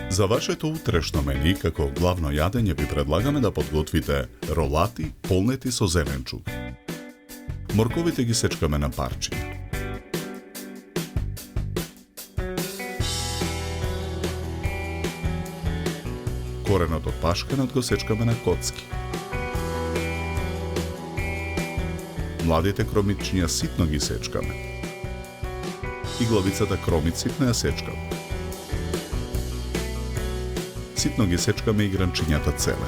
За вашето утрешно мени, како главно јадење, ви предлагаме да подготвите ролати полнети со зеленчук. Морковите ги сечкаме на парчиња. Коренот од пашканот го сечкаме на коцки. Младите кромичиња ситно ги сечкаме. И главицата кромит ситно ја сечкаме. Ситно ги сечкаме и гранчињата целе.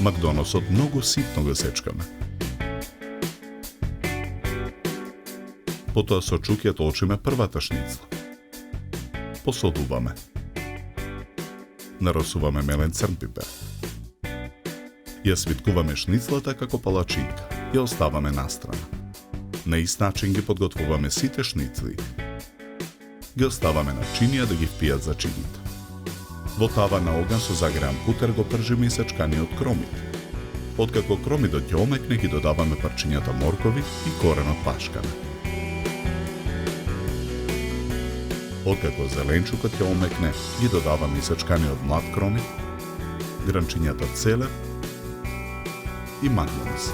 Макдоносот многу ситно го сечкаме. Потоа со чук ја толчиме првата шницла. Посолуваме. Наросуваме мелен црн пипер. Ја свиткуваме шницлата како палачинка. Ја оставаме настрана. На ист начин ги подготвуваме сите шницли. Ги оставаме на чинија да ги впијат за чините. Во тава на оган со загреан путер го пржиме и сечканиот кромит. Откако кромидот ќе омекне, ги додаваме парчињата моркови и коренот пашкана. Откако зеленчукот ќе омекне, ги додаваме и сечканиот млад кромит, гранчињата целе и макдонос.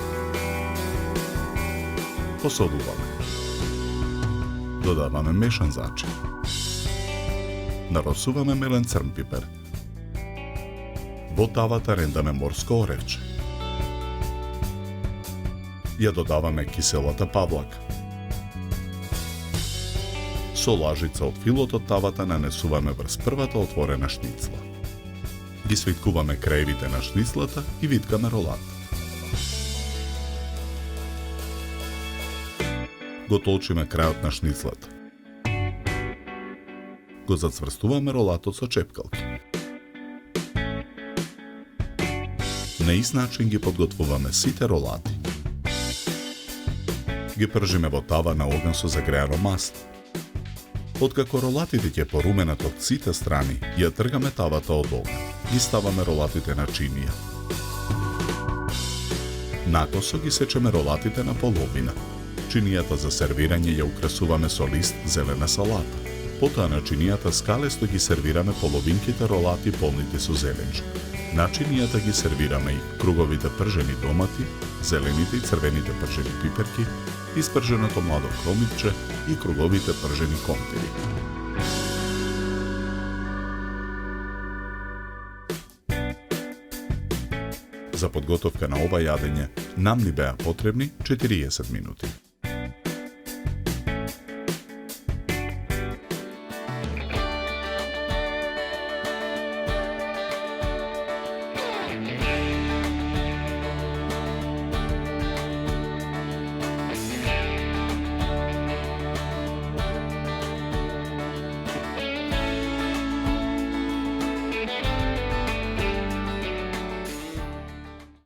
Посолуваме. Додаваме мешан зачин. Наросуваме мелен црн пипер. Во тавата рендаме морско оревче. Ја додаваме киселата павлака. Со лажица од филот од тавата нанесуваме врз првата отворена шницла. Ги свиткуваме краевите на шницлата и виткаме ролата. Го толчиме крајот на шницлата. Го зацврстуваме ролатот со чепкалки. На ист начин ги подготвуваме сите ролати. Ги пржиме во тава на оган со загреано масло. Откако ролатите ќе поруменат од сите страни, ја тргаме тавата од оган. Ги ставаме ролатите на чинија. Накосо ги сечеме ролатите на половина. Чинијата за сервирање ја украсуваме со лист зелена салата. Потоа на чинијата скалесто ги сервираме половинките ролати полнити со зеленчук. На чинијата ги сервираме и круговите пржени домати, зелените и црвените пржени пиперки, испрженото младо кромитче и круговите пржени компири. За подготовка на ова јадење нам ни беа потребни 40 минути.